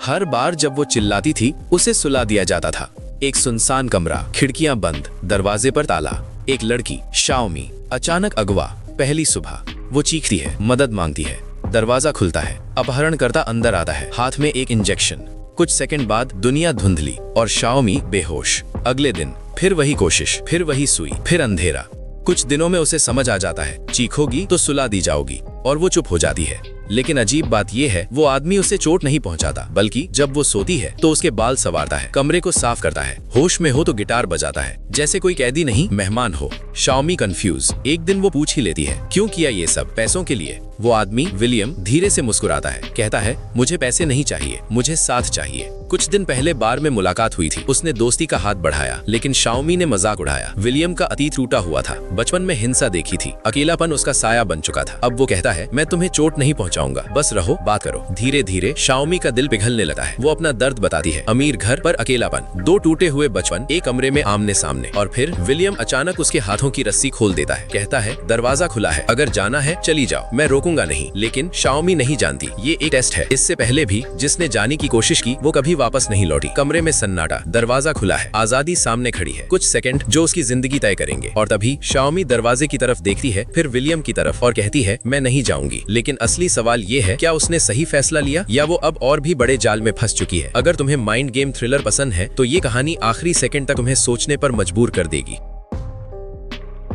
हर बार जब वो चिल्लाती थी उसे सुला दिया जाता था। एक सुनसान कमरा, खिड़कियां बंद, दरवाजे पर ताला। एक लड़की, शाओमी, अचानक अगवा। पहली सुबह वो चीखती है, मदद मांगती है। दरवाजा खुलता है, अपहरणकर्ता अंदर आता है, हाथ में एक इंजेक्शन। कुछ सेकंड बाद दुनिया धुंधली और शाओमी बेहोश। अगले दिन फिर वही कोशिश, फिर वही सुई, फिर अंधेरा। कुछ दिनों में उसे समझ आ जाता है, चीखोगी तो सुला दी जाओगी, और वो चुप हो जाती है। लेकिन अजीब बात यह है, वो आदमी उसे चोट नहीं पहुंचाता, बल्कि जब वो सोती है तो उसके बाल संवारता है, कमरे को साफ करता है, होश में हो तो गिटार बजाता है, जैसे कोई कैदी नहीं मेहमान हो। Xiaomi confuse. एक दिन वो पूछ ही लेती है, क्यों किया ये सब? पैसों के लिए। वो आदमी विलियम धीरे से मुस्कुराता है, कहता है, मुझे पैसे नहीं चाहिए, मुझे साथ चाहिए। कुछ दिन पहले बार में मुलाकात हुई थी, उसने दोस्ती का हाथ बढ़ाया, लेकिन शाओमी ने मजाक उड़ाया। विलियम का अतीत टूटा हुआ था, बचपन में हिंसा देखी थी, अकेलापन उसका साया बन चुका था। अब वो कहता है, मैं तुम्हें चोट नहीं पहुंचाऊंगा, बस रहो, बात करो। धीरे धीरे शाओमी का दिल पिघलने लगता है। वो अपना दर्द बताती है, अमीर घर पर अकेलापन, 2 टूटे हुए बचपन, एक कमरे में आमने सामने। और फिर विलियम अचानक उसके हाथों की रस्सी खोल देता है, कहता है, दरवाजा खुला है, अगर जाना है चली जाओ, मैं रोकूंगा नहीं। लेकिन शाओमी नहीं जानती, ये एक टेस्ट है। इससे पहले भी जिसने जाने की कोशिश की वो कभी वापस नहीं लौटी। कमरे में सन्नाटा, दरवाजा खुला है, आजादी सामने खड़ी है, कुछ सेकंड जो उसकी जिंदगी तय करेंगे। और तभी शाओमी दरवाजे की तरफ देखती है, फिर विलियम की तरफ, और कहती है, मैं नहीं जाऊंगी। लेकिन असली सवाल ये है, क्या उसने सही फैसला लिया, या वो अब और भी बड़े जाल में फंस चुकी है? अगर तुम्हें माइंड गेम थ्रिलर पसंद है तो ये कहानी आखिरी सेकंड तक तुम्हें सोचने पर मजबूर कर देगी।